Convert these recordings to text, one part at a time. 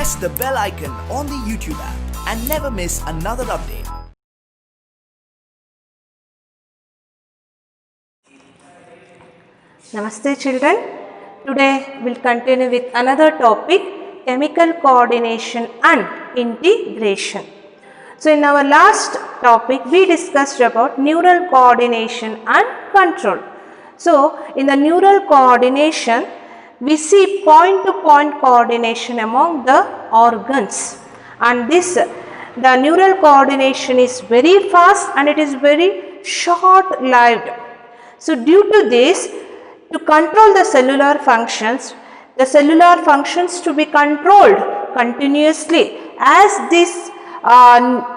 press the bell icon on the YouTube app and never miss another update. Namaste children. Today we'll continue with another topic, chemical coordination and integration. So in our last topic we discussed about neural coordination and control. So in the neural coordination we see point to point coordination among the organs, and the neural coordination is very fast and it is very short lived. So due to this, to control the cellular functions to be controlled continuously, as this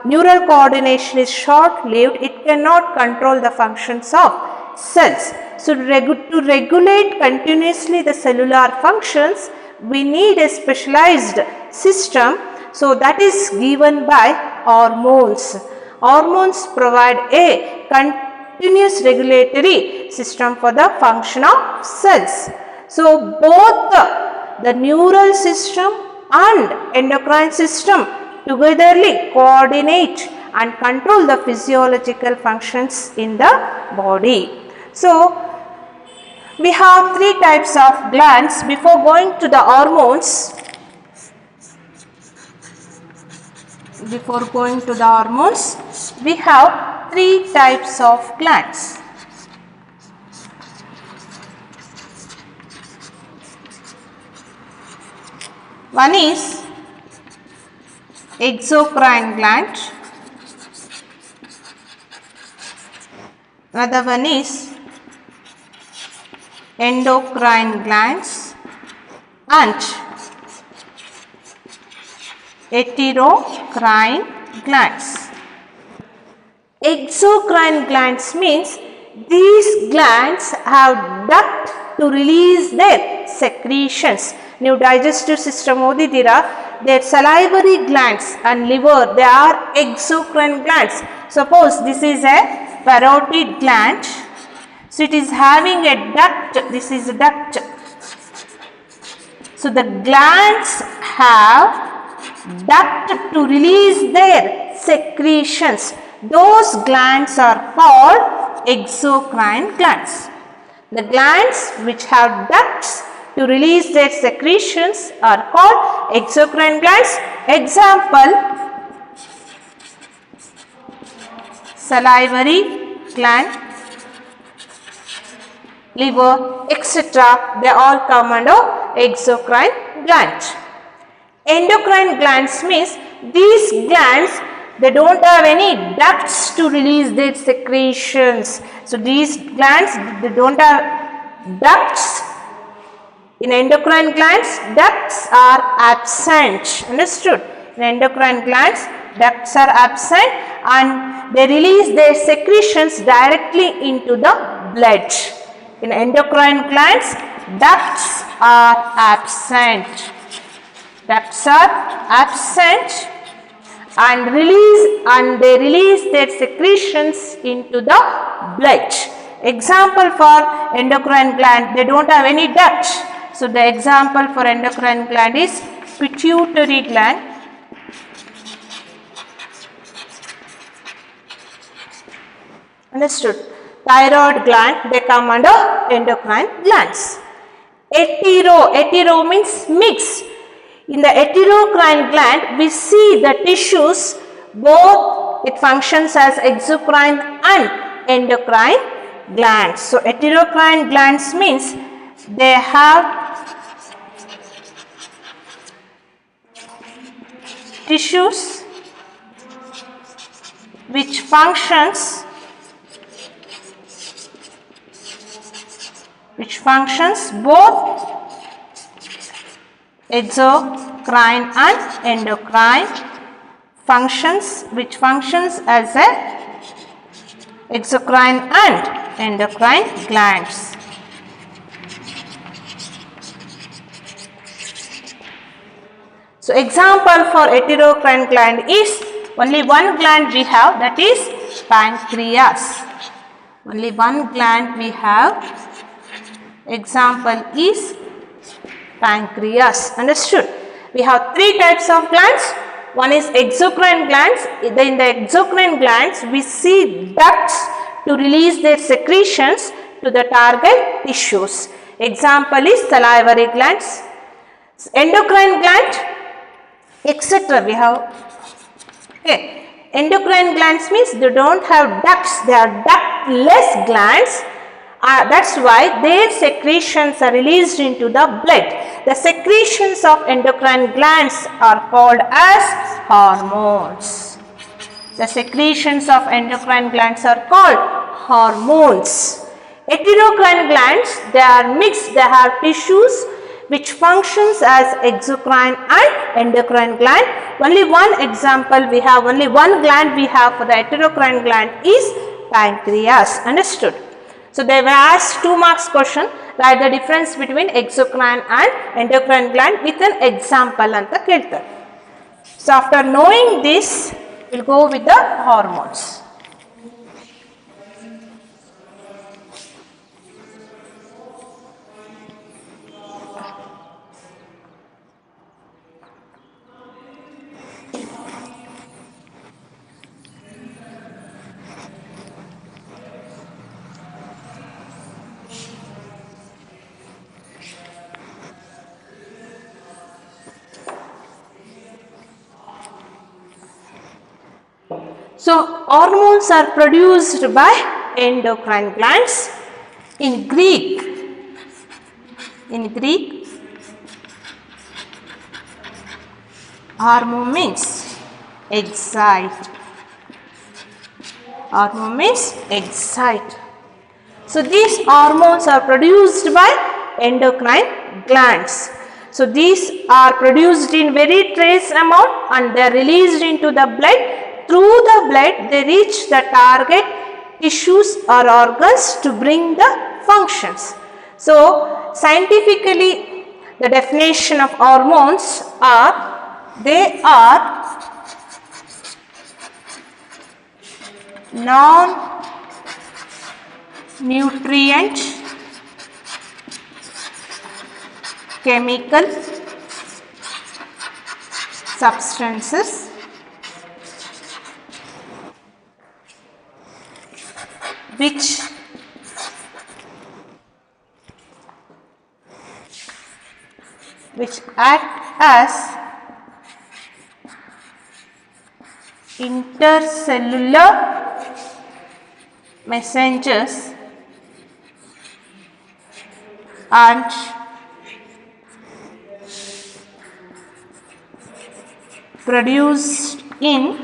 neural coordination is short lived, it cannot control the functions of cells. So to regulate continuously the cellular functions, we need a specialized system. So that is given by hormones. Hormones provide a continuous regulatory system for the function of cells. So both the neural system and endocrine system togetherly coordinate and control the physiological functions in the body. So we have three types of glands. Before going to the hormones, we have three types of glands. One is exocrine gland, another one is endocrine glands and heterocrine glands. Exocrine glands means these glands have duct to release their secretions. New digestive system odidira, their salivary glands and liver, they are exocrine glands. Suppose this is a parotid gland. So it is having a duct, this is a duct. So the glands have duct to release their secretions. Those glands are called exocrine glands. The glands which have ducts to release their secretions are called exocrine glands. Example, salivary gland, liver, etc. They all come under exocrine gland. Endocrine glands means these glands, they don't have any ducts to release their secretions. So these glands, they don't have ducts. In endocrine glands, ducts are absent. Understood? In endocrine glands, ducts are absent and they release their secretions directly into the blood. In endocrine glands, ducts are absent. Ducts are absent and they release their secretions into the blood. Example for endocrine gland, they don't have any duct. So the example for endocrine gland is pituitary gland, understood? Thyroid gland, they come under endocrine glands. Hetero means mixed. In the heterocrine gland, we see the tissues, both it functions as exocrine and endocrine glands. So heterocrine glands means they have tissues which functions both exocrine and endocrine which functions as a exocrine and endocrine glands. So example for heterocrine gland is only one gland we have, that is pancreas. Only one gland we have. Example is pancreas. Understood? We have three types of glands. One is exocrine glands. In the exocrine glands, we see ducts to release their secretions to the target tissues. Example is salivary glands, endocrine gland, etc. We have. Okay. Endocrine glands means they don't have ducts, they are ductless glands. That's why their secretions are released into the blood. The secretions of endocrine glands are called as hormones. The secretions of endocrine glands are called hormones. Heterocrine glands, they are mixed, they have tissues which functions as exocrine and endocrine gland. Only one example we have, only one gland we have for the heterocrine gland is pancreas. Understood? So they were asked 2 marks question, write the difference between exocrine and endocrine gland with an example anta keltare. So after knowing this, we'll go with the hormones. So hormones are produced by endocrine glands. In Greek, hormone means excite. Hormone means excite. So these hormones are produced by endocrine glands. So these are produced in very trace amount and they are released into the blood. Through the blood, they reach the target tissues or organs to bring the functions. So, scientifically, the definition of hormones are, they are non-nutrient chemical substances which act as intercellular messengers and produced in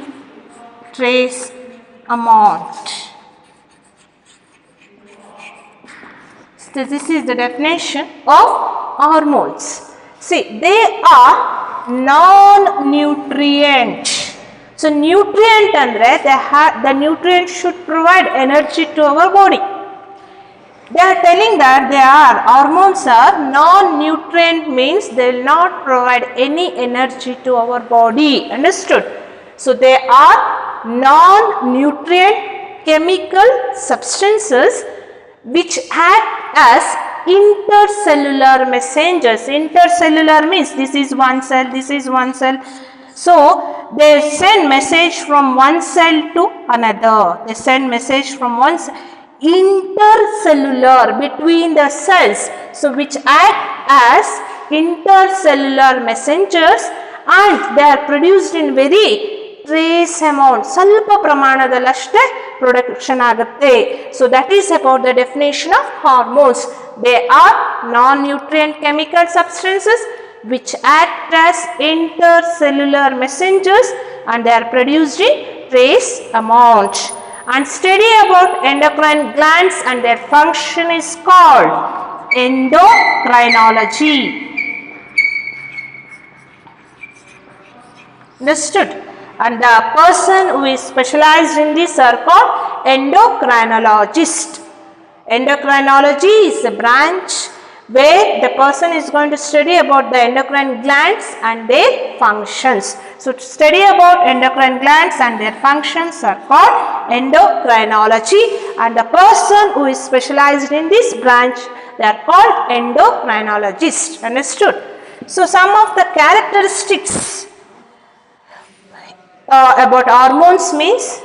trace amount. So this is the definition of hormones. See, they are non-nutrient. So nutrient andre the nutrient should provide energy to our body. They are telling that hormones are non-nutrient means they will not provide any energy to our body. Understood? So they are non-nutrient chemical substances which act as intercellular messengers. Intercellular means this is one cell, this is one cell. So they send message from one cell to another. They send message from one cell. Intercellular, between the cells, so which act as intercellular messengers and they are produced in very trace amount, ಸ್ವಲ್ಪ ಪ್ರಮಾಣದಲ್ಲಷ್ಟೇ production ಆಗುತ್ತೆ. So that is about the definition of hormones. They are non-nutrient chemical substances which act as intercellular messengers and they are produced in trace amount. And study about endocrine glands and their function is called endocrinology. Understood? And the person who is specialized in this are called endocrinologist. Endocrinology is a branch where the person is going to study about the endocrine glands and their functions. So to study about endocrine glands and their functions are called endocrinology, and the person who is specialized in this branch, they are called endocrinologist. Understood? So some of the characteristics about hormones means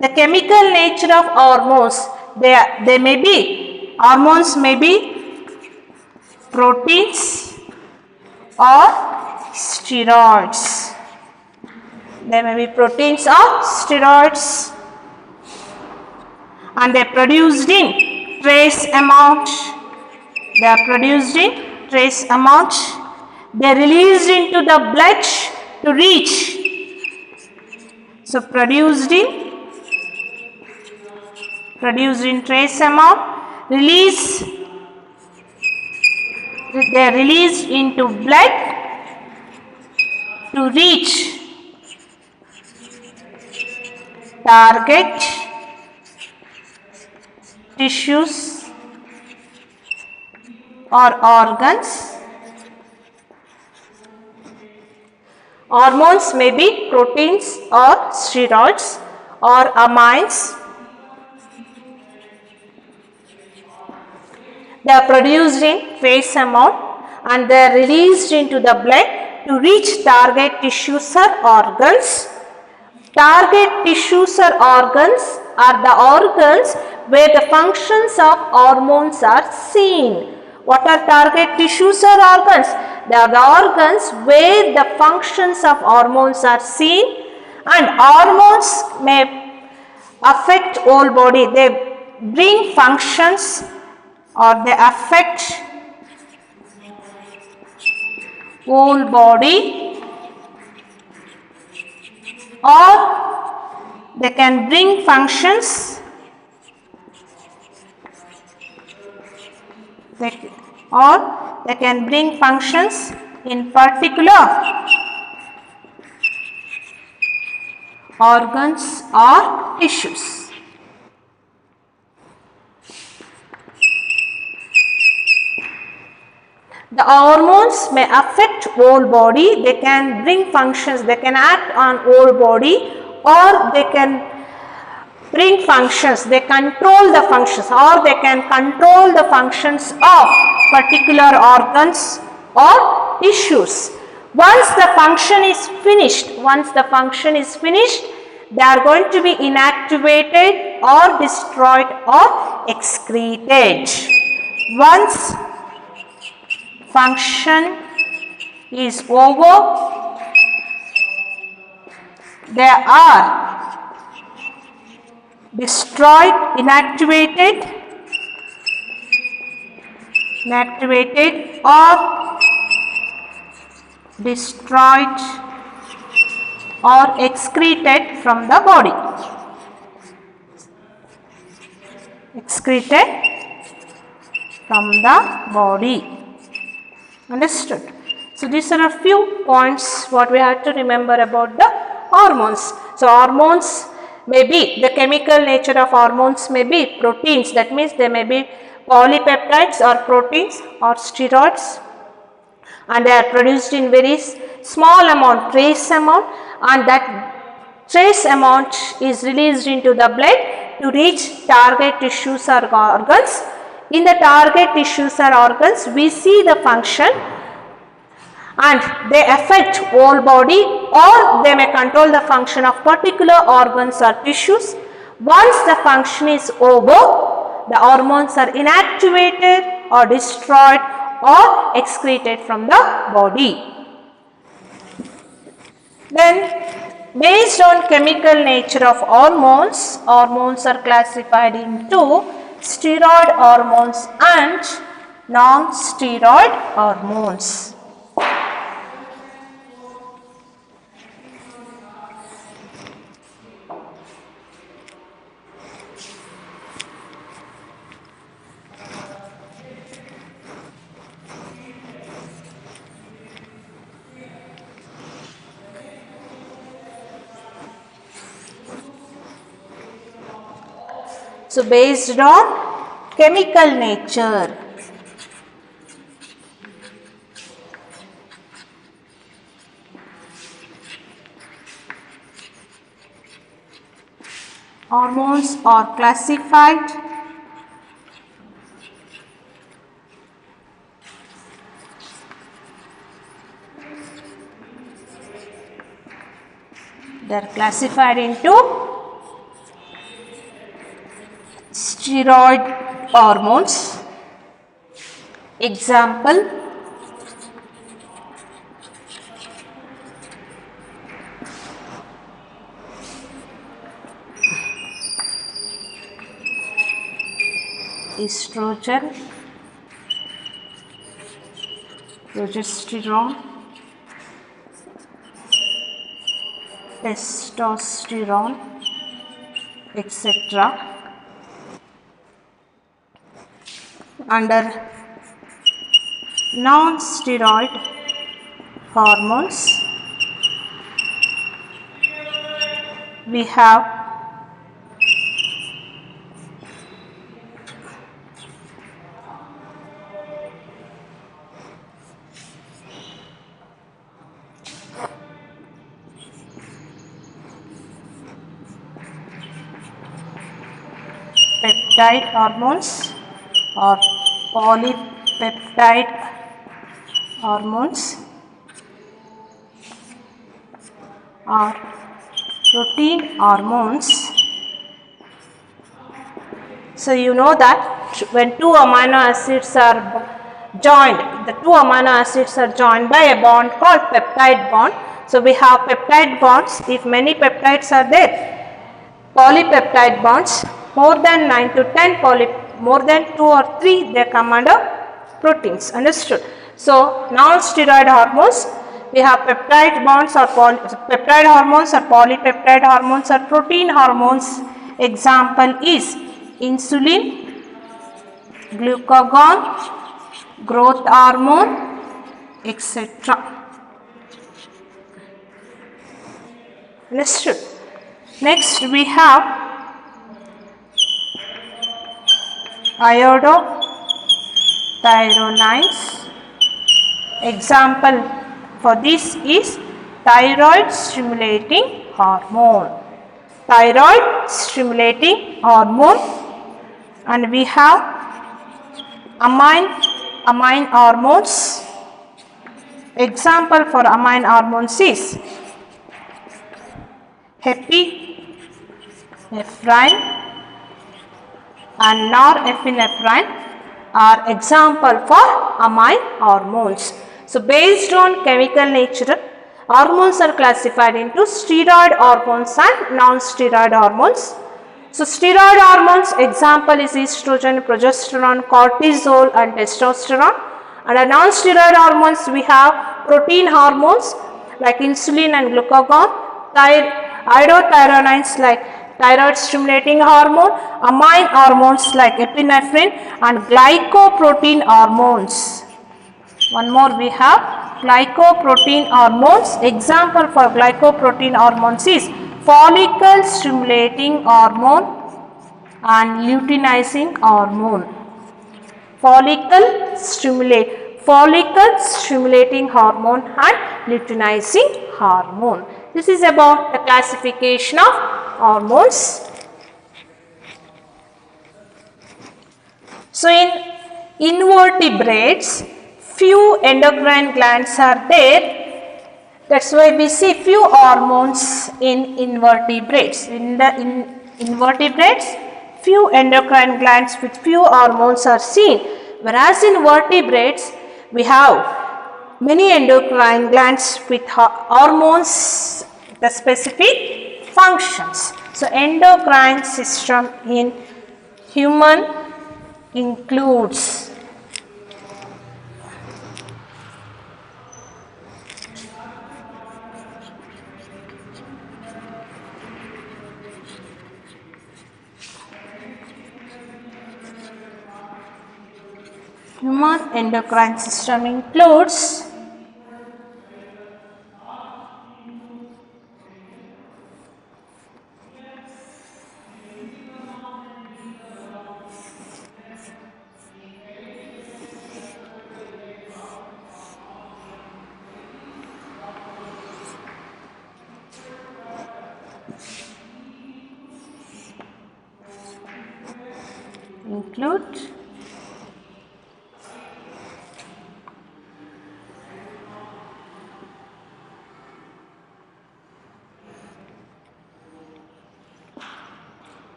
the chemical nature of hormones. They may be, hormones may be proteins or steroids. They may be proteins or steroids, and they are produced in trace amount. They are produced in trace amount. They are released into the blood to reach. So produced in trace amount, release. They are released into blood to reach target tissues or organs. Hormones may be proteins or steroids or amines. They are produced in trace amount and they are released into the blood to reach target tissues or organs. Target tissues or organs are the organs where the functions of hormones are seen. What are target tissues or organs? They are the organs where the functions of hormones are seen, and hormones may affect whole body. They bring functions or they affect whole body, or they can bring functions they can bring functions in particular organs or tissues. The hormones may affect whole body, they can bring functions, they can act on whole body, or they can bring functions, they control the functions, or they can control the functions of particular organs or tissues. Once the function is finished, they are going to be inactivated or destroyed or excreted. Once function is over, they are destroyed, inactivated or destroyed or excreted from the body. Excreted from the body. Understood? So these are a few points what we have to remember about the hormones. So hormones may be, the chemical nature of hormones may be proteins, that means they may be polypeptides or proteins or steroids, and they are produced in very small amount, trace amount, and that trace amount is released into the blood to reach target tissues or organs. In the target tissues or organs, we see the function and they affect whole body, or they may control the function of particular organs or tissues. Once the function is over, the hormones are inactivated or destroyed or excreted from the body. Then, based on chemical nature of hormones, hormones are classified into steroid hormones and non-steroid hormones. So based on chemical nature, hormones are classified they are classified into steroid hormones. Example, estrogen, progesterone, testosterone, etc. Under non-steroid hormones, we have peptide hormones or polypeptide hormones or protein hormones. So you know that when two amino acids are joined, the two amino acids are joined by a bond called peptide bond. So we have peptide bonds. If many peptides are there, polypeptide bonds, more than 9 to 10 more than 2 or 3, they come under proteins. Understood? So non-steroid hormones, we have peptide bonds or peptide hormones or polypeptide hormones or protein hormones. Example is insulin, glucagon, growth hormone, etc. Understood? Next we have iodothyronines. Example for this is thyroid stimulating hormone. Thyroid stimulating hormone. And we have amine hormones. Example for amine hormones is epinephrine and norepinephrine are example for amine hormones. So based on chemical nature, hormones are classified into steroid hormones and non-steroid hormones. So steroid hormones, example is estrogen, progesterone, cortisol and testosterone. And non-steroid hormones, we have protein hormones like insulin and glucagon, iodothyronines like thyroid stimulating hormone, amine hormones like epinephrine and glycoprotein hormones. One more we have glycoprotein hormones. Example for glycoprotein hormones is follicle stimulating hormone and luteinizing hormone. Follicle stimulating hormone and luteinizing hormone. This is about the classification of hormones. So in invertebrates, few endocrine glands are there. That's why we see few hormones in invertebrates. In invertebrates, few endocrine glands with few hormones are seen. Whereas in vertebrates, we have many endocrine glands with hormones, the specific functions. So endocrine system in human includes human endocrine system includes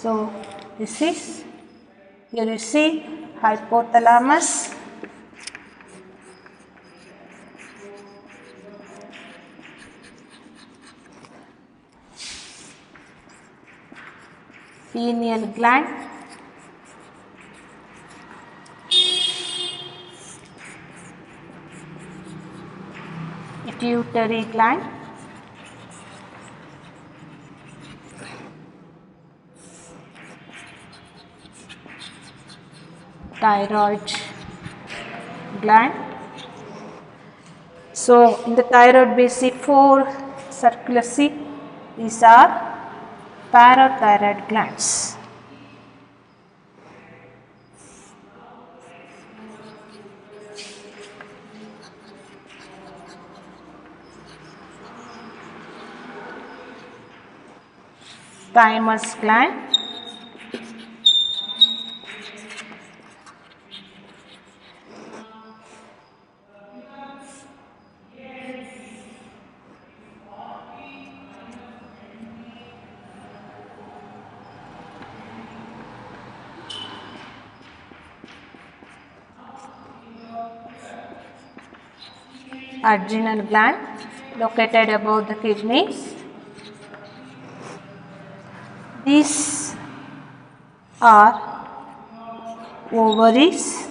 So this is, here you see hypothalamus, pineal gland, pituitary gland, thyroid gland. So in the thyroid we see 4 circular sheath. These are parathyroid glands. Thymus gland, adrenal gland located above the kidneys. These are ovaries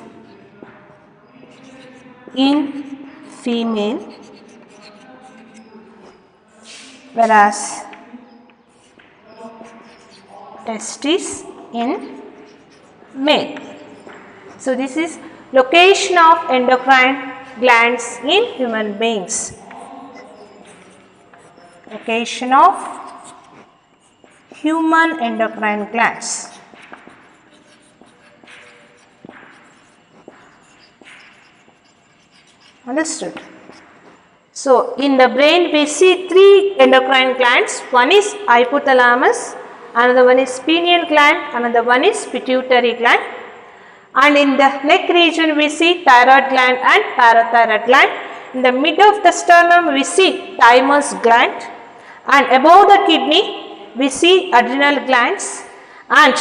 in female, whereas testes in male. So this is location of endocrine glands in human beings. Location of human endocrine glands. Understood? So in the brain we see 3 endocrine glands. One is hypothalamus, another one is pineal gland, another one is pituitary gland. And in the neck region we see thyroid gland and parathyroid gland. In the mid of the sternum we see thymus gland, and above the kidney we see adrenal glands, and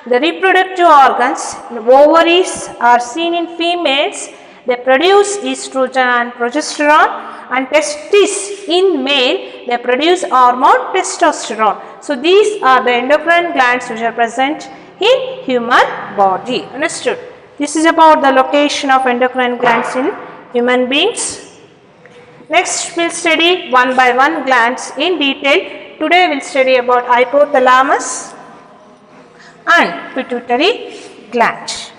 the reproductive organs, the ovaries are seen in females. They produce estrogen and progesterone, and testes in male they produce hormone testosterone. So these are the endocrine glands which are present in human body. Understood? This is about the location of endocrine glands in human beings. Next we will study one by one glands in detail. Today we will study about hypothalamus and pituitary gland.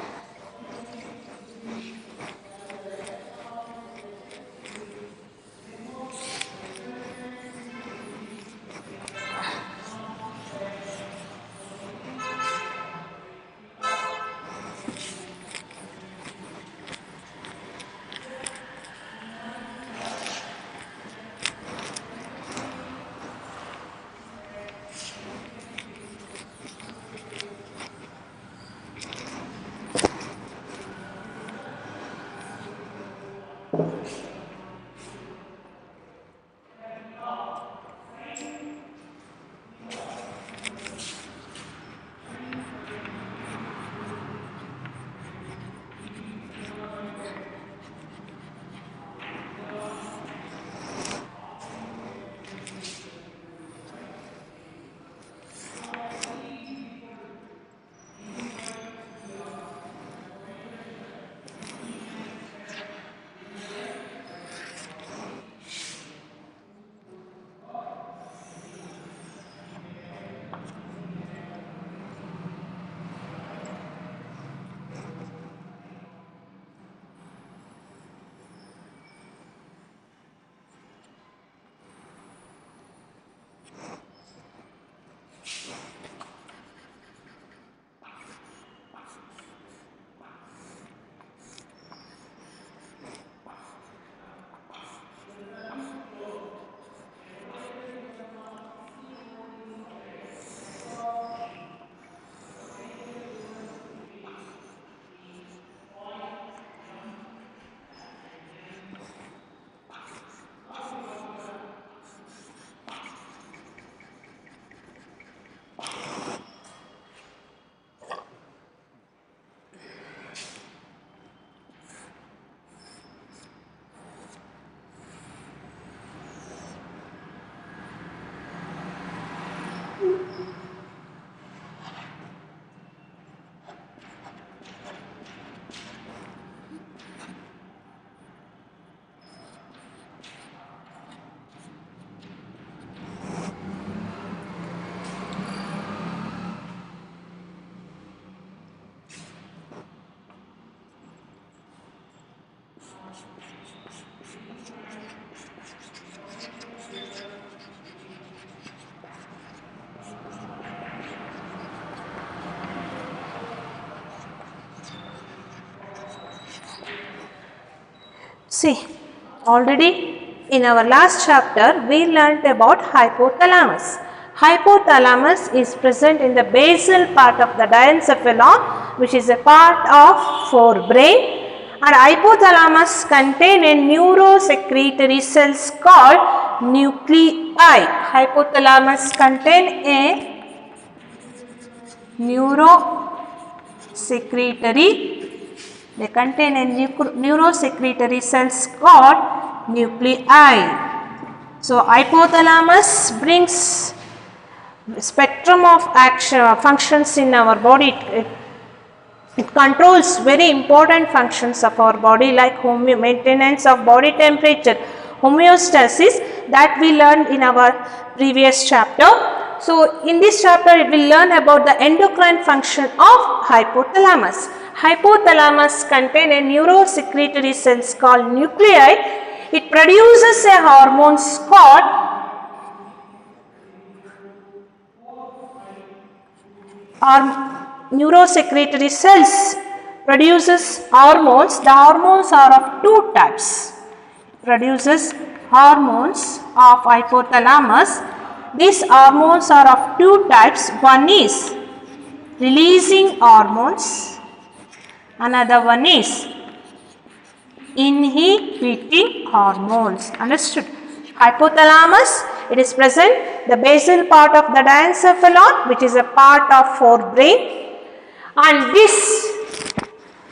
See, already in our last chapter we learnt about hypothalamus. Hypothalamus is present in the basal part of the diencephalon, which is a part of forebrain, and hypothalamus contain a neurosecretory cells called nuclei. Hypothalamus contain a neurosecretory They contain a neurosecretory cells called nuclei. So, hypothalamus brings spectrum of action functions in our body. It controls very important functions of our body like maintenance of body temperature, homeostasis, that we learned in our previous chapter. So, in this chapter we will learn about the endocrine function of hypothalamus. Hypothalamus contain a neurosecretory cells called nuclei. It produces a hormone called neurosecretory cells produces hormones. The hormones are of two types. Produces hormones of hypothalamus. These hormones are of two types. One is releasing hormones. Another one is inhibiting hormones. Understood? Hypothalamus, it is present the basal part of the diencephalon, which is a part of forebrain, and this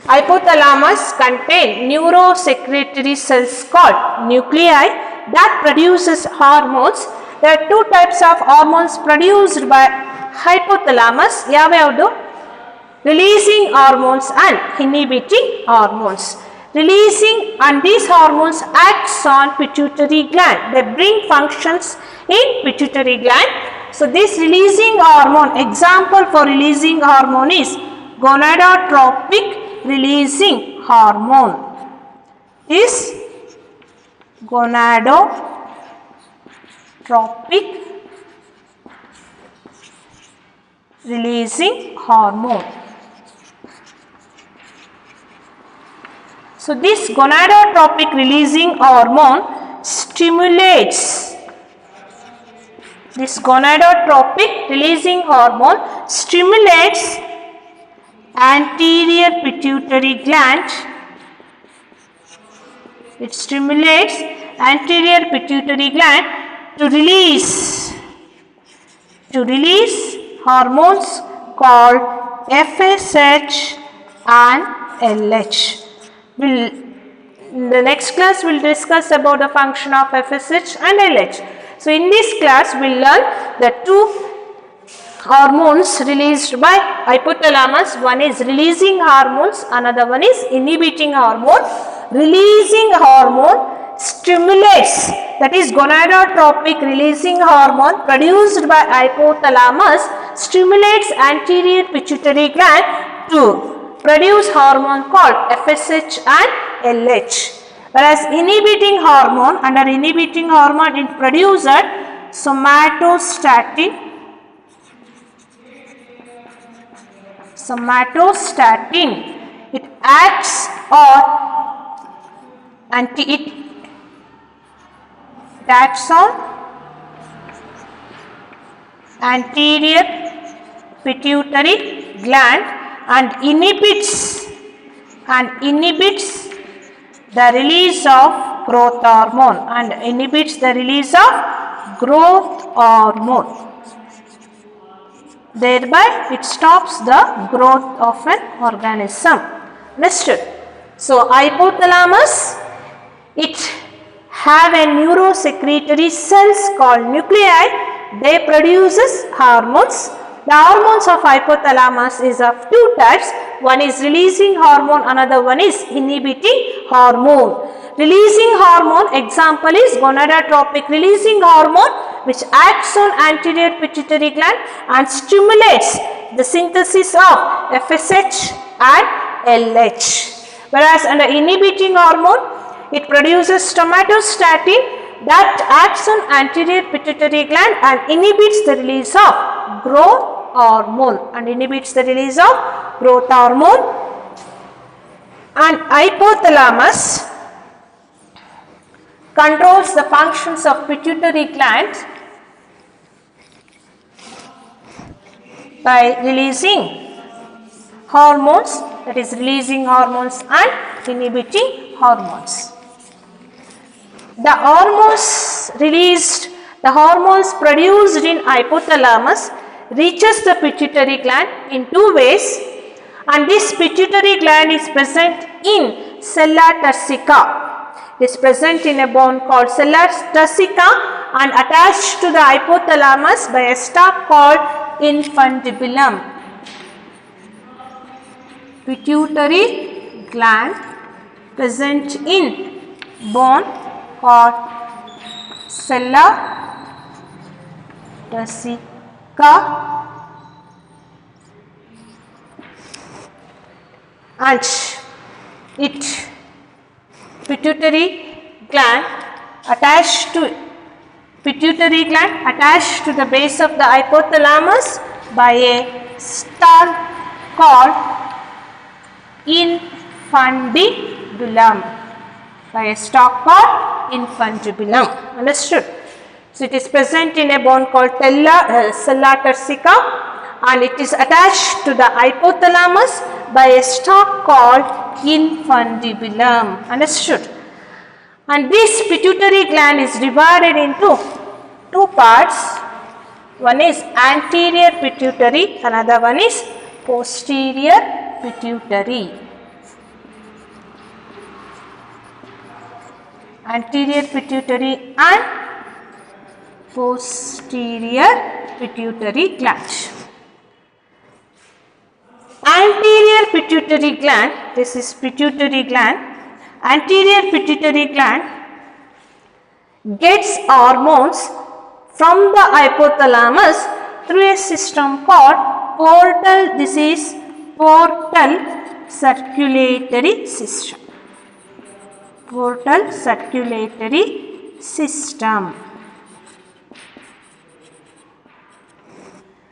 hypothalamus contain neurosecretory cells called nuclei that produces hormones. There are two types of hormones produced by hypothalamus. Yavyavadu? Releasing hormones and inhibiting hormones. Releasing, and these hormones acts on pituitary gland. They bring functions in pituitary gland. So, this releasing hormone, example for releasing hormone is gonadotropic releasing hormone. Is gonadotropic releasing hormone. So, this gonadotropic releasing hormone stimulates, this gonadotropic releasing hormone stimulates anterior pituitary gland. It stimulates anterior pituitary gland to release hormones called FSH and LH. In the next class we will discuss about the function of FSH and LH. So, in this class we will learn the two hormones released by hypothalamus. One is releasing hormones, another one is inhibiting hormone. Releasing hormone stimulates, that is gonadotropic releasing hormone produced by hypothalamus stimulates anterior pituitary gland to produce hormone called FSH and LH. Whereas inhibiting hormone, under inhibiting hormone it produces somatostatin. It acts on anterior pituitary gland and inhibits the release of growth hormone thereby it stops the growth of an organism. Understood? So, hypothalamus, it have a neurosecretory cells called nuclei. They produces hormones. The hormones of hypothalamus is of two types. One is releasing hormone, another one is inhibiting hormone. Releasing hormone, example is gonadotropic releasing hormone, which acts on anterior pituitary gland and stimulates the synthesis of FSH and LH. Whereas under inhibiting hormone, It produces somatostatin that acts on anterior pituitary gland and inhibits the release of growth hormone and hypothalamus controls the functions of pituitary gland by releasing hormones, that is releasing hormones and inhibiting hormones. The hormones produced in hypothalamus reaches the pituitary gland in two ways, and this pituitary gland is present in sella turcica. It is present in a bone called sella turcica and attached to the hypothalamus by a stalk called infundibulum. Pituitary gland present in bone called sella turcica and pituitary gland attached to the base of the hypothalamus by a stalk called infundibulum. Understood? So it is present in a bone called sella turcica and it is attached to the hypothalamus by a stalk called infundibulum. Understood? And this pituitary gland is divided into two parts. One is anterior pituitary, another one is posterior pituitary. Anterior pituitary and posterior pituitary gland. Anterior pituitary gland, this is pituitary gland. Anterior pituitary gland gets hormones from the hypothalamus through a system called portal circulatory system. Portal circulatory system.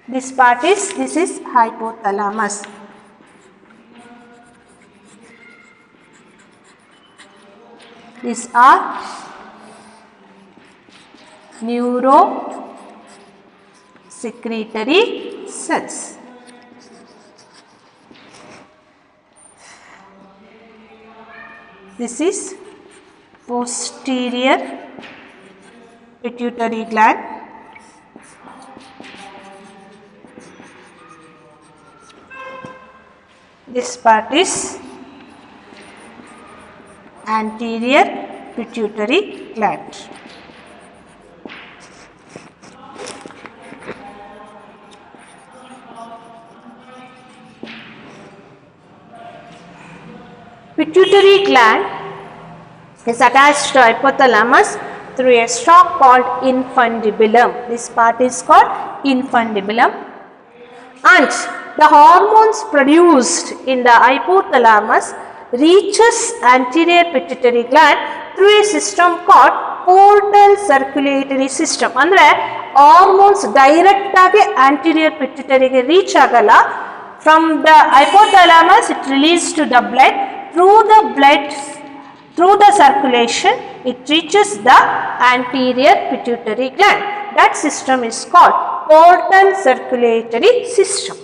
This is hypothalamus. These are neurosecretory cells. This is posterior pituitary gland. This part is anterior pituitary gland. Pituitary gland is attached to hypothalamus through a stalk called infundibulum. This part is called infundibulum, and the hormones produced in the hypothalamus reaches anterior pituitary gland through a system called portal circulatory system. Andre hormones direct age anterior pituitary ge reach agala. From the hypothalamus it released to the blood. Through the circulation it reaches the anterior pituitary gland. That system is called portal circulatory system.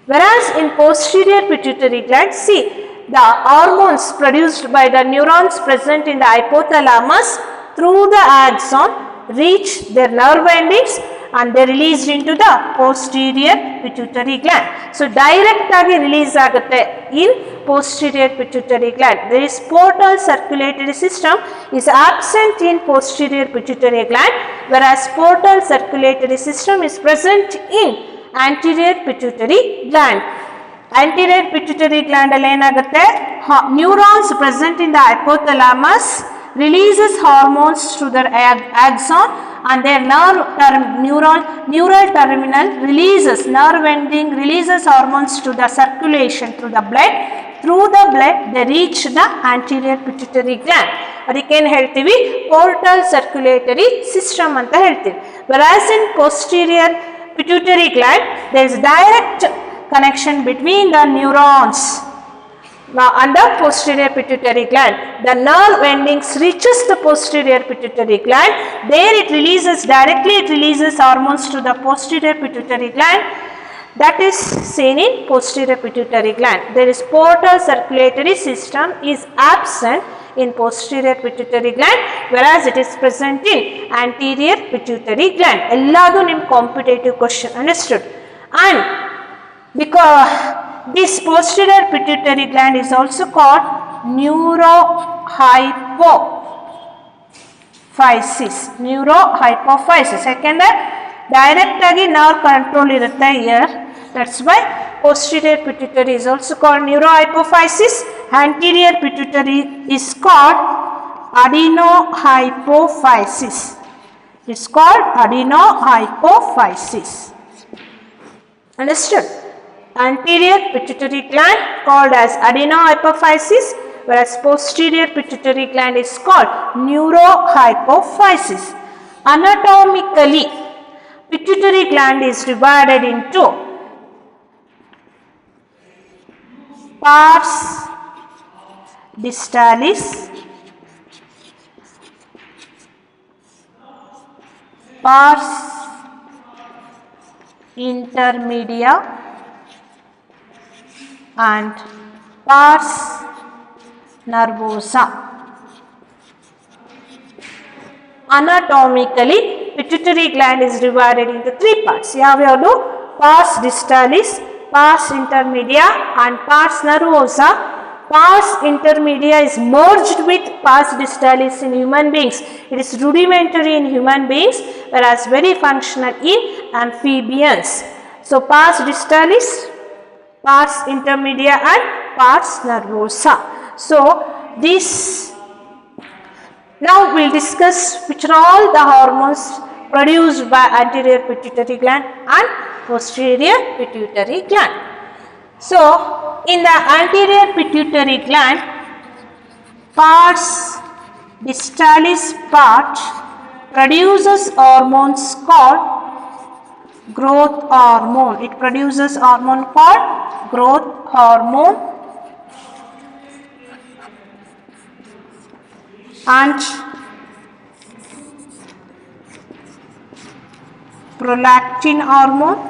Whereas in posterior pituitary gland, see, the hormones produced by the neurons present in the hypothalamus through the axon reach their nerve endings and they are released into the posterior pituitary gland. So direct agi release agutte in posterior pituitary gland. There is portal circulatory system is absent in posterior pituitary gland, whereas portal circulatory system is present in anterior pituitary gland. Anterior pituitary gland neurons present in the hypothalamus releases hormones to the axon and their neural terminal releases nerve ending releases hormones to the circulation through the blood through the blood they reach the anterior pituitary gland. ಅದಕ್ಕೇನು ಹೇಳ್ತೀವಿ, portal circulatory system ಅಂತ ಹೇಳ್ತೀವಿ. whereas in posterior pituitary gland there is direct connection between the neurons and the posterior pituitary gland. The nerve endings reaches the posterior pituitary gland. There it releases hormones to the posterior pituitary gland. That is seen in posterior pituitary gland. There is portal circulatory system is absent in posterior pituitary gland, whereas it is present in anterior pituitary gland. Elladu nim competitive question, understood? And because this posterior pituitary gland is also called neurohypophysis. ಯಾಕೆಂದರೆ direct ಆಗಿ nerve control ಇರುತ್ತೆ here. That's why posterior pituitary is also called neurohypophysis. Anterior pituitary is called adenohypophysis. It's called adenohypophysis. Understood? Anterior pituitary gland called as adenohypophysis, whereas posterior pituitary gland is called neurohypophysis. Anatomically, pituitary gland is divided into pars distalis, pars intermedia and pars nervosa. Anatomically, pituitary gland is divided into three parts. ಯಾವ್ಯಾವುದು? pars distalis, pars intermedia and pars nervosa. Pars intermedia is merged with pars distalis in human beings. It is rudimentary in human beings, whereas very functional in amphibians. So pars distalis, pars intermedia and pars nervosa. So this, now we will discuss which are all the hormones produced by anterior pituitary gland and posterior pituitary gland. So in the anterior pituitary gland, pars distalis part produces hormones called growth hormone. It produces hormone called growth hormone and prolactin hormone,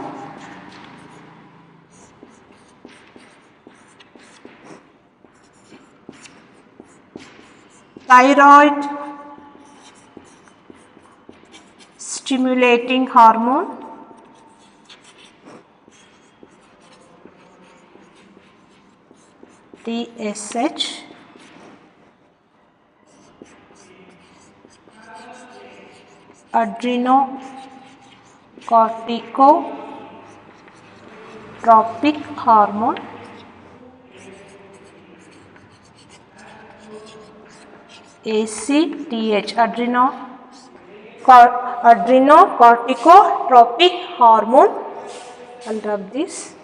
thyroid stimulating hormone, TSH, adrenocorticotropic hormone, ACTH, adrenocorticotropic hormone. I'll rub this.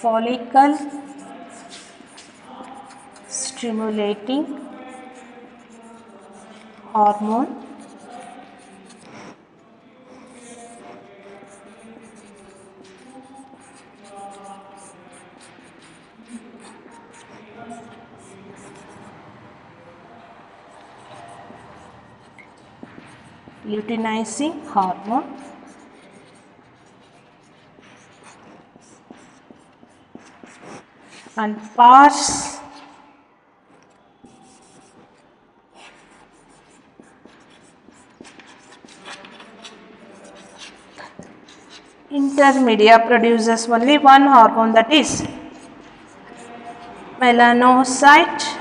Follicle stimulating hormone, luteinizing hormone, and pars intermedia produces only one hormone, that is melanocyte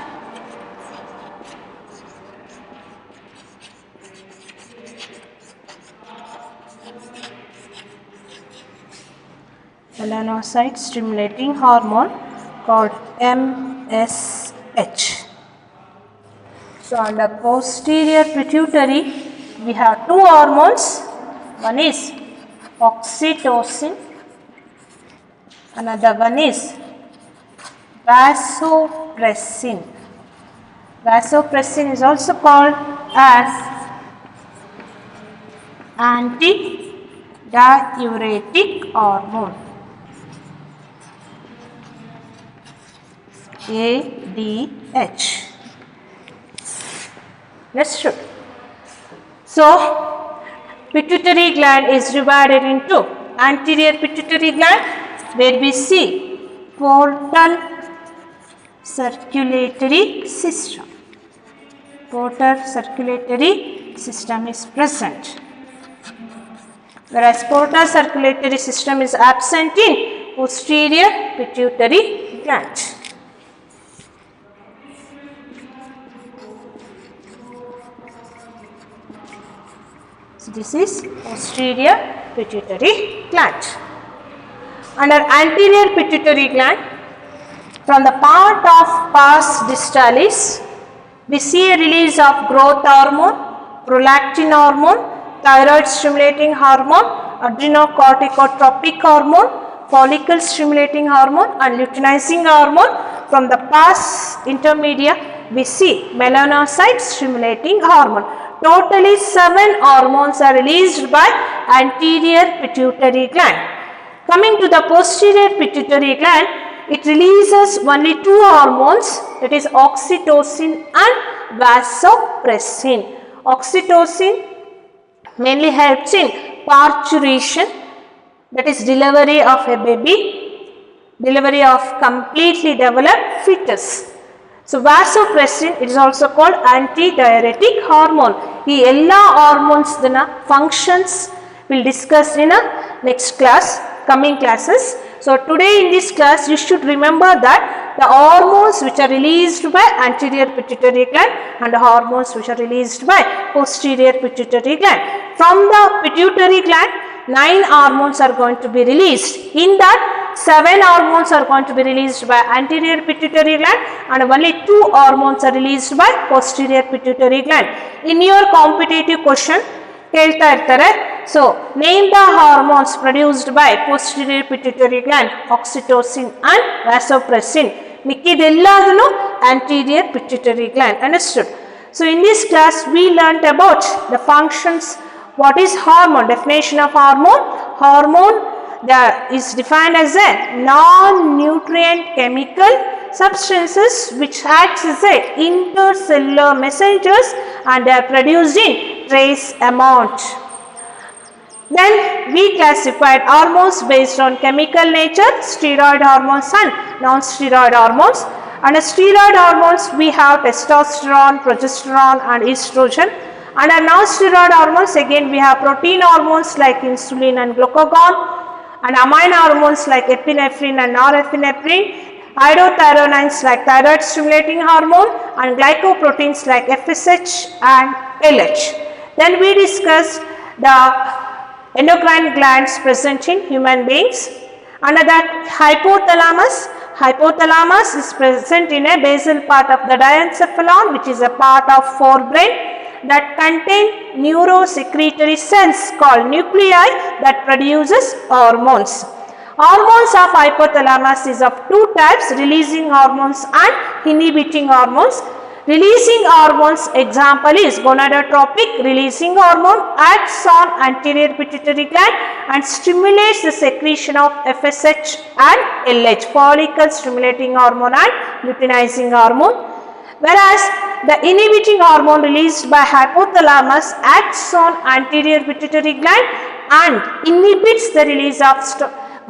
stimulating hormone called MSH. So under posterior pituitary we have two hormones, one is oxytocin, another one is vasopressin. Vasopressin is also called as antidiuretic hormone, ADH. Understood? So, pituitary gland is divided into anterior pituitary gland, where we see portal circulatory system. Portal circulatory system is present, whereas portal circulatory system is absent in posterior pituitary gland. So this is posterior pituitary gland. Under anterior pituitary gland, from the part of pars distalis, we see a release of growth hormone, prolactin hormone, thyroid stimulating hormone, adrenocorticotropic hormone, follicle stimulating hormone and luteinizing hormone. From the pars intermedia, we see melanocyte stimulating hormone. Totally 7 hormones are released by anterior pituitary gland. Coming to the posterior pituitary gland, it releases only 2 hormones, that is oxytocin and vasopressin. Oxytocin mainly helps in parturition, that is delivery of a baby, delivery of completely developed fetus. So vasopressin, it is also called antidiuretic hormone. Ee ella hormones functions will discuss in a next class, coming classes. So today in this class you should remember that the hormones which are released by anterior pituitary gland and the hormones which are released by posterior pituitary gland. From the pituitary gland, 9 hormones are going to be released. In that, 7 hormones are going to be released by anterior pituitary gland and only 2 hormones are released by posterior pituitary gland. In your competitive question, ಹೇಳ್ತಾ ಇರ್ತಾರೆ, so name the hormones produced by posterior pituitary gland, oxytocin and vasopressin. ಮಿಕ್ಕಿದೆಲ್ಲದನ್ನು anterior pituitary gland. Understood? So in this class we learnt about the functions. What is hormone? Definition of hormone. Hormone is defined as a non-nutrient chemical substances which acts as a intercellular messengers and they are produced in trace amount. Then we classified hormones based on chemical nature, steroid hormones and non-steroid hormones. Under steroid hormones we have testosterone, progesterone and estrogen. Under non-steroid hormones again we have protein hormones like insulin and glucagon, and amino hormones like epinephrine and norepinephrine, iodothioronines like thyroid stimulating hormone and glycoproteins like FSH and LH. Then we discussed the endocrine glands present in human beings. Under that, hypothalamus. Hypothalamus is present in a basal part of the diencephalon, which is a part of forebrain that contain neurosecretory cells called nuclei that produces hormones. Hormones of hypothalamus is of 2 types, releasing hormones and inhibiting hormones. Releasing hormones example is gonadotropic releasing hormone, acts on anterior pituitary gland and stimulates the secretion of FSH and LH, follicle stimulating hormone and luteinizing hormone. Whereas the inhibiting hormone released by hypothalamus acts on anterior pituitary gland and inhibits the release of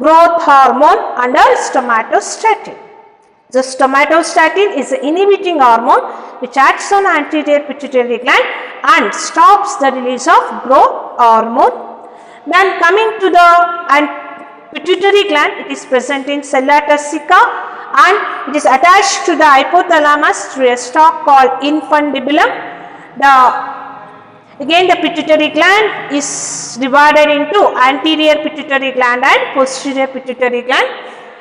growth hormone under somatostatin. The somatostatin is an inhibiting hormone which acts on anterior pituitary gland and stops the release of growth hormone. Then coming to the pituitary gland, it is present in sella turcica and it is attached to the hypothalamus through a stalk called infundibulum. Again the pituitary gland is divided into anterior pituitary gland and posterior pituitary gland.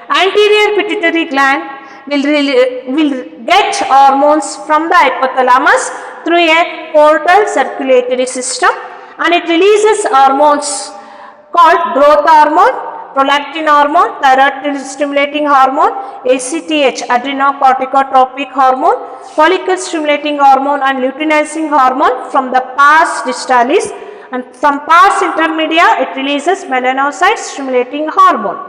Anterior pituitary gland will get hormones from the hypothalamus through a portal circulatory system, and it releases hormones called growth hormone, prolactin hormone, thyroid stimulating hormone, ACTH, adrenocorticotropic hormone, follicle stimulating hormone and luteinizing hormone from the pars distalis, and from pars intermedia it releases melanocyte stimulating hormone.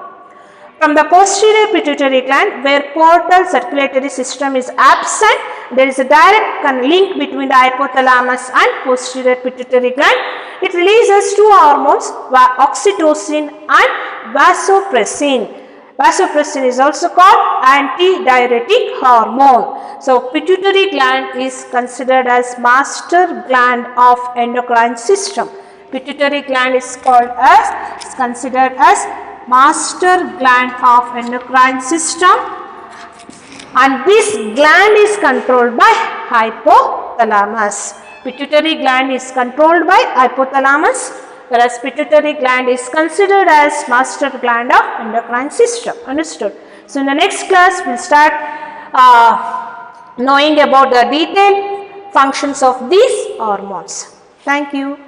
From the posterior pituitary gland, where portal circulatory system is absent, there is a direct link between the hypothalamus and posterior pituitary gland. It releases two hormones, oxytocin and vasopressin. Vasopressin is also called antidiuretic hormone. So, pituitary gland is considered as master gland of endocrine system. Pituitary gland is considered as master gland of endocrine system, and this gland is controlled by hypothalamus. Pituitary gland is controlled by hypothalamus, whereas pituitary gland is considered as master gland of endocrine system. Understood? So, in the next class we will start knowing about the detailed functions of these hormones. Thank you.